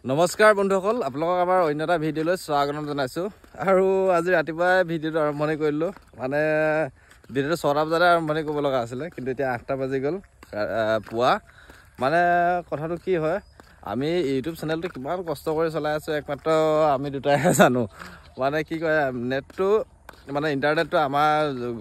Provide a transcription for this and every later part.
নমস্কাৰ বন্ধুসকল, আপোনালোকক আমাৰ অন্য এটা ভিডিঅ'লৈ স্বাগতম জনাইছোঁ। আৰু আজি ৰাতিপুৱাই ভিডিঅ'টো আৰম্ভণি কৰিলোঁ। মানে ভিডিঅ'টো 6টা বজাতে আৰম্ভণি কৰিব লগা আছিলে, কিন্তু এতিয়া 8টা বাজি গ'ল পুৱা। মানে কথাটো কি হয়, আমি ইউটিউব চেনেলটো কিমান কষ্ট কৰি চলাই আছোঁ একমাত্ৰ আমি দুটাইহে জানো। মানে কি কয়, নেটটো মানে ইণ্টাৰনেটটো আমাৰ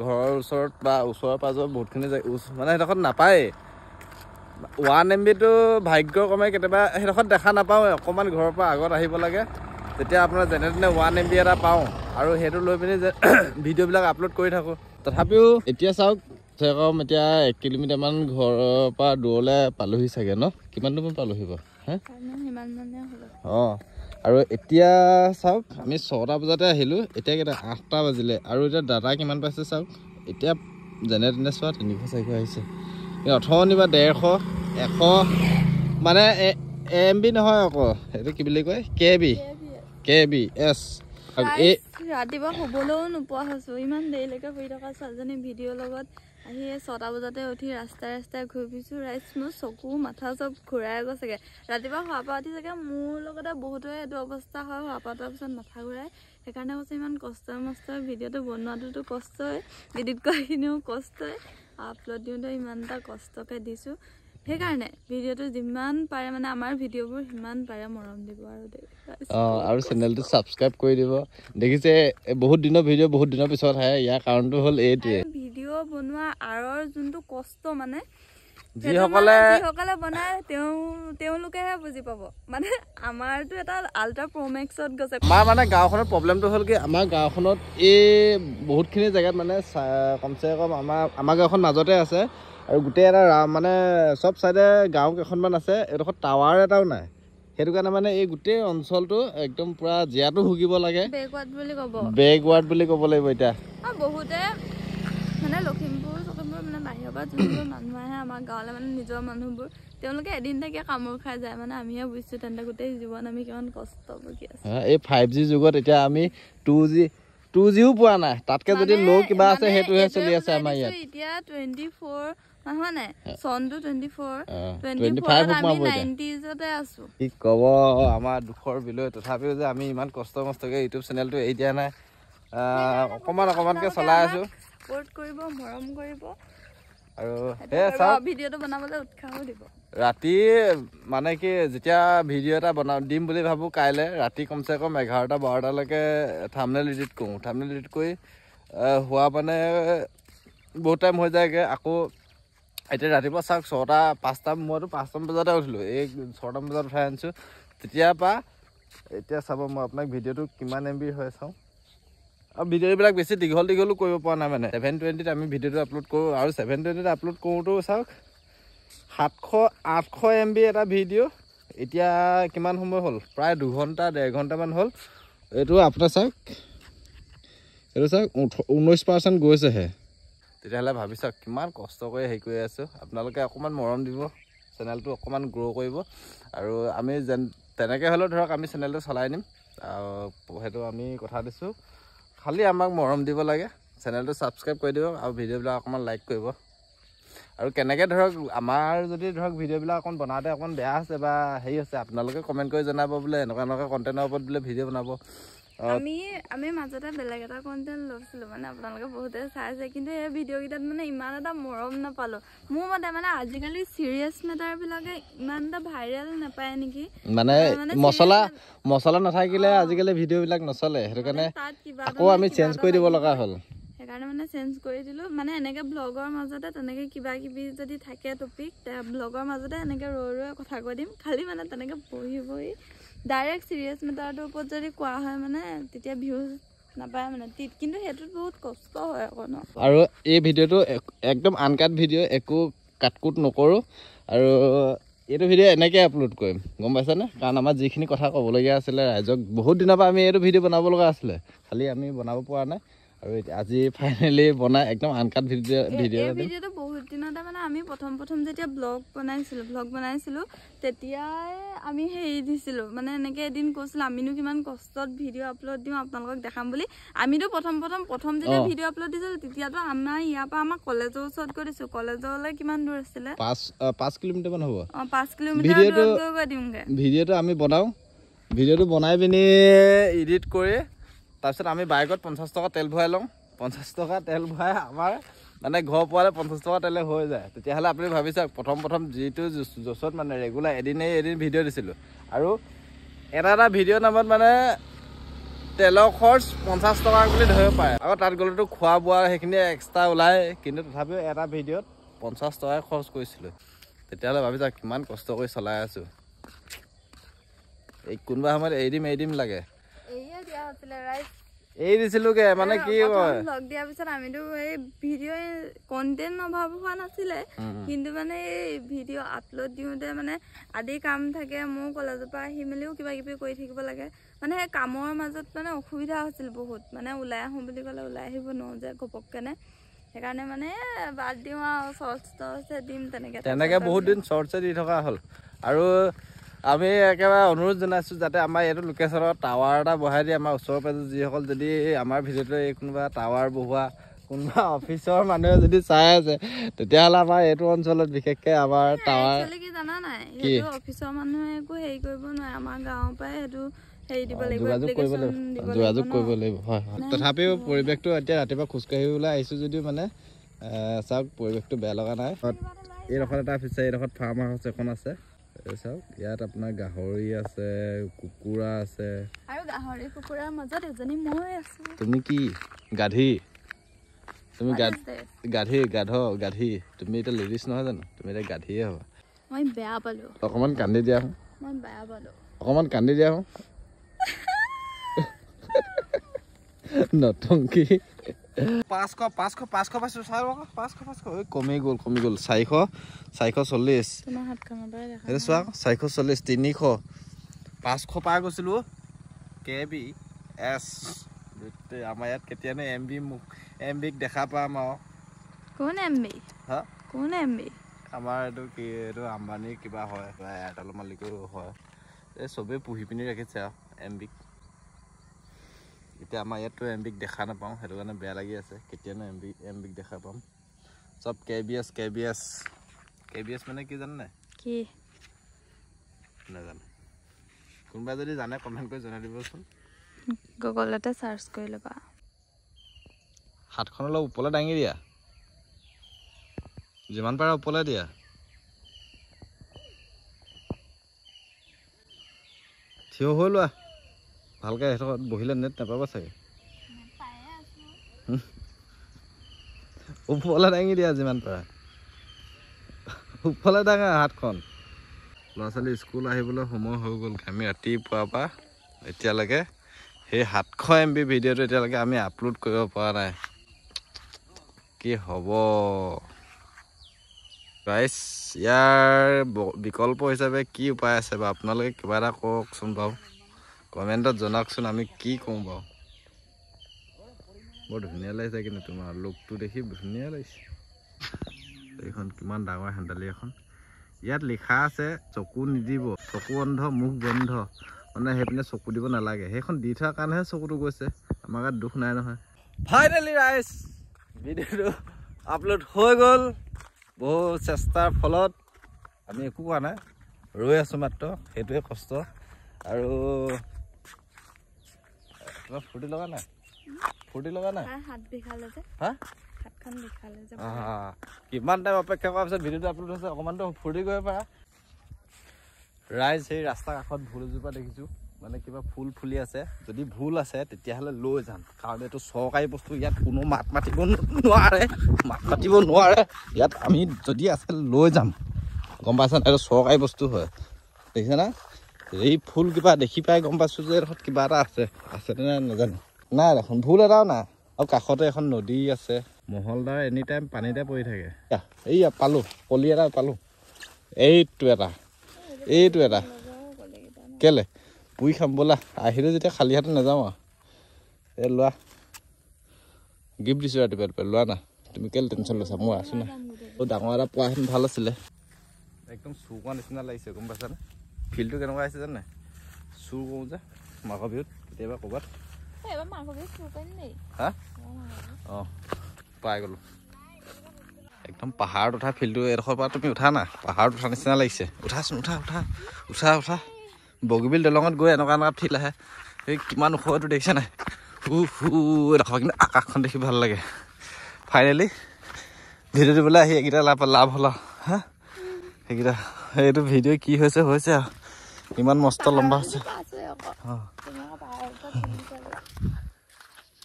ঘৰৰ ওচৰত বা ওচৰৰ পাজৰ বহুতখিনি মানে সেইডোখৰত নাপায়েই। 1 MBটো ভাগ্যক্ৰমে কেতিয়াবা সেইডোখৰত দেখা নাপাওঁ। অকণমান ঘৰৰ পৰা আগত আহিব লাগে, তেতিয়া আপোনাৰ যেনে তেনে 1 MB এটা পাওঁ আৰু সেইটো লৈ পিনি যে ভিডিঅ'বিলাক আপলোড কৰি থাকোঁ। তথাপিও এতিয়া চাওক, কম এতিয়া 1 কিলোমিটাৰমান ঘৰৰ পৰা দূৰলৈ পালোহি চাগে ন? কিমান দূৰমান পালোহি বাৰু? অঁ, আৰু এতিয়া চাওক, আমি 6টা বজাতে আহিলোঁ, এতিয়া কেইটা 8টা বাজিলে। আৰু এতিয়া দাদা কিমান পাইছে চাওক, এতিয়া যেনে তেনে চোৱা 300-400 আহিছে। অথনি বা 150, 100 মানে MB নহয় আকৌ, সেইটো কি বুলি কয়, KBS। ৰাতিপুৱা শুবলৈও নোপোৱা হৈছোঁ, ইমান দেৰিলৈকে শুই থকা ছোৱালীজনী ভিডিঅ'ৰ লগত আহি 6টা বজাতে উঠি ৰাস্তাই ঘূৰি ফুৰিছোঁ। ৰাইজ মোৰ চকু মাথা চব ঘূৰাই গৈছেগৈ। ৰাতিপুৱা শোৱাৰ পৰা উঠি চাগে মোৰ লগতে বহুতৰে এইটো অৱস্থা হয়, শোৱাৰ পৰা উঠাৰ পিছত মাথা ঘূৰাই। সেইকাৰণে কৈছোঁ ইমান কষ্টই ভিডিঅ'টো বনোৱাটোতো কষ্টই, এডিট কৰাখিনিও কষ্টই, আপলোড দিওঁতে ইমান এটা কষ্টকৈ দিছোঁ। সেইকাৰণে ভিডিঅ'টো যিমান পাৰে মানে আমাৰ ভিডিঅ'বোৰ সিমান পাৰে মৰম দিব আৰু চেনেলটো ছাবস্ক্ৰাইব কৰি দিব। দেখিছে বহুত দিনৰ ভিডিঅ' বহুত দিনৰ পিছত আহে, ইয়াৰ কাৰণটো হ'ল এইটোৱে। ভিডিঅ' বনোৱা আঁৰৰ যোনটো কষ্ট, মানে যিসকলে বনাই তেওঁলোকেহে বুজি পাব। মানে আমাৰতো এটা আল্ট্ৰা প্ৰ' মেক্সত গৈছে। আমাৰ মানে গাঁওখনৰ প্ৰব্লেমটো হ'ল কি, আমাৰ গাঁওখনত এই বহুতখিনি জেগাত মানে কমচে কম আমাৰ গাঁওখন মাজতে আছে, আৰু গোটেই এটা মানে চব চাইডে গাঁও কেইখনমান আছে, এইডোখৰত টাৱাৰ এটাও নাই। সেইটো কাৰণে মানে এই গোটেই অঞ্চলটো একদম পুৰা জীয়াটো ভুগিব লাগে, বেকৱাৰ্ড বুলি ক'ব লাগিব। এতিয়া বহুতে মানে লখিমপুৰ মানে বাহিৰৰ পৰা যোনবোৰ মানুহ আহে আমাৰ গাঁৱলৈ, মানে নিজৰ মানুহবোৰ, তেওঁলোকে এদিন থাকে কামোৰ খাই যায়। মানে আমিহে বুজিছোঁ তেন্তে গোটেই জীৱন আমি কিমান কষ্ট ভুগি আছোঁ। এই 5G যুগত এতিয়া আমি 2Gও পোৱা নাই, তাতকে যদি ল' কিবা আছে সেইটোহে চলি আছে আমাৰ ইয়াত। এতিয়া 24 নহয় নাই, চনটো 24 আমি 90sতে আছোঁ। কি ক'ব, আমাৰ দুখৰ বিলৈ। তথাপিও যে আমি ইমান কষ্টকে ইউটিউব চেনেলটো এৰি দিয়া নাই, অকণমানকৈ চলাই আছোঁ। সাপোৰ্ট কৰিব, মৰম কৰিব, আৰু ভিডিঅ'টো বনাবলৈ উৎসাহো দিব। ৰাতি মানে কি, যেতিয়া ভিডিঅ' এটা দিম বুলি ভাবোঁ কাইলৈ ৰাতি কমচে কম 11-12টালৈকে থাম্বনেইল এডিট কৰোঁ। থাম্বনেইল এডিট কৰি হোৱা মানে বহুত টাইম হৈ যায়গৈ। আকৌ এতিয়া ৰাতিপুৱা চাওক, 5টা মইতো 5টামান বজাতে উঠিলোঁ, এই 6টামান বজাত উঠাই আনিছোঁ। তেতিয়াৰ পৰা এতিয়া চাব, মই আপোনাক ভিডিঅ'টো কিমান MB হয় চাওঁ। আৰু ভিডিঅ'বিলাক বেছি দীঘলো কৰিব পৰা নাই। মানে 720ত আমি ভিডিঅ'টো আপলোড কৰোঁ, আৰু 720ত আপলোড কৰোঁতেও চাওক 700-800 MB এটা ভিডিঅ'। এতিয়া কিমান সময় হ'ল, প্ৰায় 2-1.5 ঘণ্টামান হ'ল। এইটো আপোনাৰ চাওক, এইটো চাওক 19% গৈছেহে। তেতিয়াহ'লে ভাবি চাওক কিমান কষ্ট কৰি হেৰি কৰি আছোঁ। আপোনালোকে অকণমান মৰম দিব, চেনেলটো অকণমান গ্ৰ' কৰিব। আৰু আমি তেনেকৈ হ'লেও ধৰক আমি চেনেলটো চলাই নিম, সেইটো আমি কথা দিছোঁ। খালি আমাক মৰম দিব লাগে, চেনেলটো ছাবস্ক্ৰাইব কৰি দিব, আৰু ভিডিঅ'বিলাক অকণমান লাইক কৰিব। আৰু কেনেকৈ ধৰক আমাৰ যদি ধৰক ভিডিঅ'বিলাক অকণ বনাওঁতে অকণ বেয়া হৈছে বা হেৰি হৈছে, আপোনালোকে কমেণ্ট কৰি জনাব, বোলে এনেকুৱা কণ্টেণ্টৰ ওপৰত বোলে ভিডিঅ' বনাব। আমি মাজতে বেলেগ এটা কণ্টেণ্ট লৈছিলোঁ, মানে আপোনালোকে বহুতে চাইছে, কিন্তু এই ভিডিঅ'কেইটাত মানে ইমান এটা মৰম নাপালোঁ। মোৰ মতে মানে আজিকালি চিৰিয়াছ মেটাৰবিলাকে ইমান এটা ভাইৰেল নাপায় নেকি। মানে মছলা নাথাকিলে আজিকালি ভিডিঅ'বিলাক নচলে, সেইটো কাৰণে আকৌ আমি চেঞ্জ কৰি দিব লগা হ'ল। সেইকাৰণে মানে চেঞ্জ কৰি দিলোঁ। মানে এনেকৈ ব্লগৰ মাজতে তেনেকৈ কিবা কিবি যদি থাকে টপিক, ব্লগৰ মাজতে এনেকৈ ৰৈ কথা কৈ দিম। খালি মানে তেনেকৈ বহি ডাইৰেক্ট চিৰিয়াছ মেটাৰটোৰ ওপৰত যদি কোৱা হয়, মানে তেতিয়া ভিউজ নাপায় মানে। কিন্তু সেইটোত বহুত কষ্ট হয় আকৌ ন। আৰু এই ভিডিঅ'টো একদম আনকাট ভিডিঅ', একো কাটকুট নকৰোঁ, আৰু এইটো ভিডিঅ' এনেকৈ আপলোড কৰিম, গম পাইছেনে? কাৰণ আমাৰ যিখিনি কথা ক'বলগীয়া আছিলে ৰাইজক, বহুত দিনৰ পৰা আমি এইটো ভিডিঅ' বনাব লগা আছিলে, খালি আমি বনাব পৰা নাই। আৰু আজি ফাইনেলি বনাই একদম আনকাট ভিডিঅ'টো বহুত দিনতে মানে আমি প্ৰথম যেতিয়া ব্লগ বনাইছিলোঁ তেতিয়াই আমি হেৰি দিছিলোঁ, মানে এনেকৈ এদিন কৈছিলোঁ আমিনো কিমান কষ্টত ভিডিঅ' আপলোড দিওঁ আপোনালোকক দেখাম বুলি। আমিতো প্ৰথম যেতিয়া ভিডিঅ' আপলোড দিছিলোঁ, তেতিয়াতো আমাৰ ইয়াৰ পৰা আমাৰ কলেজৰ ওচৰত গৈ দিছোঁ। কলেজলৈ কিমান দূৰ আছিলে? 5 কিলোমিটাৰমান হ'ব। 5 কিলোমিটাৰ দূৰত গৈ দিওঁগৈ। ভিডিঅ'টো আমি বনাওঁ, ভিডিঅ'টো বনাই পিনি এডিট কৰি তাৰপিছত আমি বাইকত 50 টকা তেল ভৰাই লওঁ 50 টকা তেল ভৰাই আমাৰ মানে ঘৰ পোৱালে 50 টকা তেলে হৈ যায় তেতিয়াহ'লে আপুনি ভাবি চাওক প্ৰথম যিটো জছত মানে ৰেগুলাৰ এদিন ভিডিঅ' দিছিলোঁ আৰু এটা ভিডিঅ' নামত মানে তেলৰ খৰচ 50 টকা বুলি ধৰিব পাৰে আকৌ তাত গ'লেতো খোৱা বোৱা সেইখিনি এক্সট্ৰা ওলায় কিন্তু তথাপিও এটা ভিডিঅ'ত 50 টকাই খৰচ কৰিছিলোঁ তেতিয়াহ'লে ভাবি চাওক কিমান কষ্ট কৰি চলাই আছোঁ এই কোনোবা সময়ত এৰি দিম লাগে এই দিছিলোগে মানে কি কয় লগ দিয়াৰ পিছত আমিতো এই ভিডিঅ' কণ্টেণ্ট অভাৱ হোৱা নাছিলে কিন্তু মানে এই ভিডিঅ' আপলোড দিওঁতে মানে আদি কাম থাকে মোৰ কলেজৰ পৰা আহি মেলিও কিবা কিবি কৰি থাকিব লাগে মানে সেই কামৰ মাজত মানে অসুবিধা হৈছিল বহুত মানে ওলাই আহোঁ বুলি ক'লে ওলাই আহিব নোৱাৰোঁ যে ঘপককেনে সেইকাৰণে মানে বাদ দিওঁ আৰু শ্বৰ্টছে দিম তেনেকৈ বহুত দিন শ্বৰ্টছে দি থকা হ'ল আৰু আমি একেবাৰে অনুৰোধ জনাইছোঁ যাতে আমাৰ এইটো লোকেশ্যনত টাৱাৰ এটা বহাই দিয়ে আমাৰ ওচৰৰ পাজৰ যিসকল যদি আমাৰ ভিডিঅ'টো এই কোনোবা টাৱাৰ বহোৱা কোনোবা অফিচৰ মানুহে যদি চাই আছে তেতিয়াহ'লে আমাৰ এইটো অঞ্চলত বিশেষকৈ আমাৰ টাৱাৰ কি জানা নাই সেইটো অফিচৰ মানুহে একো হেৰি কৰিব নোৱাৰে আমাৰ গাঁৱৰ পৰাই সেইটো যোগাযোগ কৰিব লাগিব হয় তথাপিও পৰিৱেশটো এতিয়া ৰাতিপুৱা খোজকাঢ়ি ওলাই আহিছোঁ যদিও মানে চাওক পৰিৱেশটো বেয়া লগা নাই এইডোখৰত এটা ফিচাৰী এইডোখৰত ফাৰ্ম হাউচ এখন আছে চাওক ইয়াত আপোনাৰ গাহৰি আছে কুকুৰা আছে আৰু গাহৰি কুকুৰাৰ মাজত এজনী মই আছো তুমি কি গাধী তুমি গাধী তুমি এতিয়া লেডিজ নহয় জানো তুমি এতিয়া গাধীয়ে হ'বা মই বেয়া পালো অকণমান কান্দি দিয়া মই বেয়া পালো অকণমান কান্দি দিয়া নতুনকি 500 পাইছো চাই 500 কমি গ'ল 440 তোমাৰ হাতখনৰ পৰা দেখা সেইটো চোৱা 440 300 500 পাই গৈছিলোঁ কেবি এছ আমাৰ ইয়াত কেতিয়ানো এমবিক দেখা পাম আৰু কোন এমবি হা কোন এমবি আমাৰ এইটো আম্বানীৰ কিবা হয় এয়াৰটেলৰ মালিকো হয় এই চবেই পুহি পিনি ৰাখিছে আৰু এমবিক এতিয়া আমাৰ ইয়াততো এমবিক দেখা নাপাওঁ সেইটো কাৰণে বেয়া লাগি আছে কেতিয়ানো এমবিক দেখা পাম চব কেবিএছ মানে কি জানে নাই কি নাজানো কোনোবাই যদি জানে কমেণ্ট কৰি জনাই দিবচোন গুগলতে চাৰ্চ কৰি ল'বা হাতখন অলপ ওপৰলৈ দাঙি দিয়া যিমান পাৰা ওপৰলৈ দিয়া থিয় হৈ লোৱা ভালকৈ সেইডোখৰত বহিলে নেট নাপাব চাগে ওপৰলৈ দাঙি দিয়া যিমান পাৰা ওপৰলৈ দাঙা হাতখন ল'ৰা ছোৱালী স্কুল আহিবলৈ সময় হৈ গ'ল আমি ৰাতিপুৱাৰ পৰা এতিয়ালৈকে সেই 700 MB ভিডিঅ'টো এতিয়ালৈকে আমি আপলোড কৰিব পৰা নাই কি হ'ব গাইছ ইয়াৰ বিকল্প হিচাপে কি উপায় আছে বা আপোনালোকে কিবা এটা কওকচোন বাৰু কমেণ্টত জনাওকচোন আমি কি কওঁ বাৰু বৰ ধুনীয়া লাগিছে কিন্তু তোমাৰ লুকটো দেখি ধুনীয়া লাগিছে এইখন কিমান ডাঙৰ হেণ্ডালি এখন ইয়াত লিখা আছে চকু নিদিব চকু অন্ধ মুখ বন্ধ মানে সেইপিনে চকু দিব নালাগে সেইখন দি থোৱাৰ কাৰণেহে চকুটো গৈছে আমাৰ গাত দুখ নাই নহয় ফাইনেলি ৰাইজ ভিডিঅ'টো আপলোড হৈ গ'ল বহু চেষ্টাৰ ফলত আমি একো কোৱা নাই ৰৈ আছোঁ মাত্ৰ সেইটোৱে কষ্ট আৰু ফূৰ্তি লগা নাই হাত বিষালে যে হা হাতখন বিষালে যে কিমান টাইম অপেক্ষা কৰাৰ পিছত ভিডিঅ'টো আপলোড হৈছে অকণমানতো ফূৰ্তি কৰিব পাৰা ৰাইজ সেই ৰাস্তাৰ কাষত ভুল এজোপা দেখিছোঁ মানে কিবা ফুল ফুলি আছে যদি ভুল আছে তেতিয়াহ'লে লৈ যাম কাৰণ এইটো চৰকাৰী বস্তু ইয়াত কোনো মাত মাতিব নোৱাৰে ইয়াত আমি যদি আছে লৈ যাম গম পাইছা এইটো চৰকাৰী বস্তু হয় দেখিছে না এই ফুল কিবা দেখি পাই গম পাইছোঁ যে এইডোখৰত কিবা এটা আছেনে নাজানো নাই দেখোন ভুল এটাও নাই আৰু কাষতে এখন নদী আছে মহলদাৰ এনি টাইম পানীতে পৰি থাকে এইয়া পালোঁ পলি এটা পালোঁ এইটো এটা কেলে পুৰি খাম বোলা আহিলে যেতিয়া খালী হাতে নাযাওঁ আৰু এই লোৱা গিফ্ট দিছোঁ ৰাতিপুৱা লোৱা না তুমি কেলে টেনশ্যন লৈছা মই আছোঁ না ডাঙৰ এটা পোৱাহেঁতেন ভাল আছিলে একদম চুৰ কৰা নিচিনা লাগিছে গম পাইছানে ফিল্ডটো কেনেকুৱা আহিছে জানে চুৰ কৰোঁ যে মাঘৰ বিহুত কেতিয়াবা ক'ৰবাত হা অঁ পাই গ'লোঁ একদম পাহাৰত উঠা ফিল্ডটো এডোখৰ পৰা তুমি উঠা না পাহাৰত উঠা নিচিনা লাগিছে উঠাচোন উঠা বগীবিল দলঙত গৈ এনেকুৱা ফিল আহে এই কিমান ওখ এইটো দেখিছে নাই দেখা কিন্তু আকাশখন দেখি ভাল লাগে ফাইনেলি ভিডিঅ' দিবলৈ আহি এইকেইটা লাভ হ'ল হা সেইকেইটা এইটো ভিডিঅ' কি হৈছে আৰু ইমান মস্ত লম্বা আছে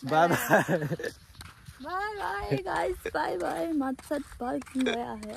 বাই বাই গাইজ বাই মাত চাত ভাল কি হয় আহে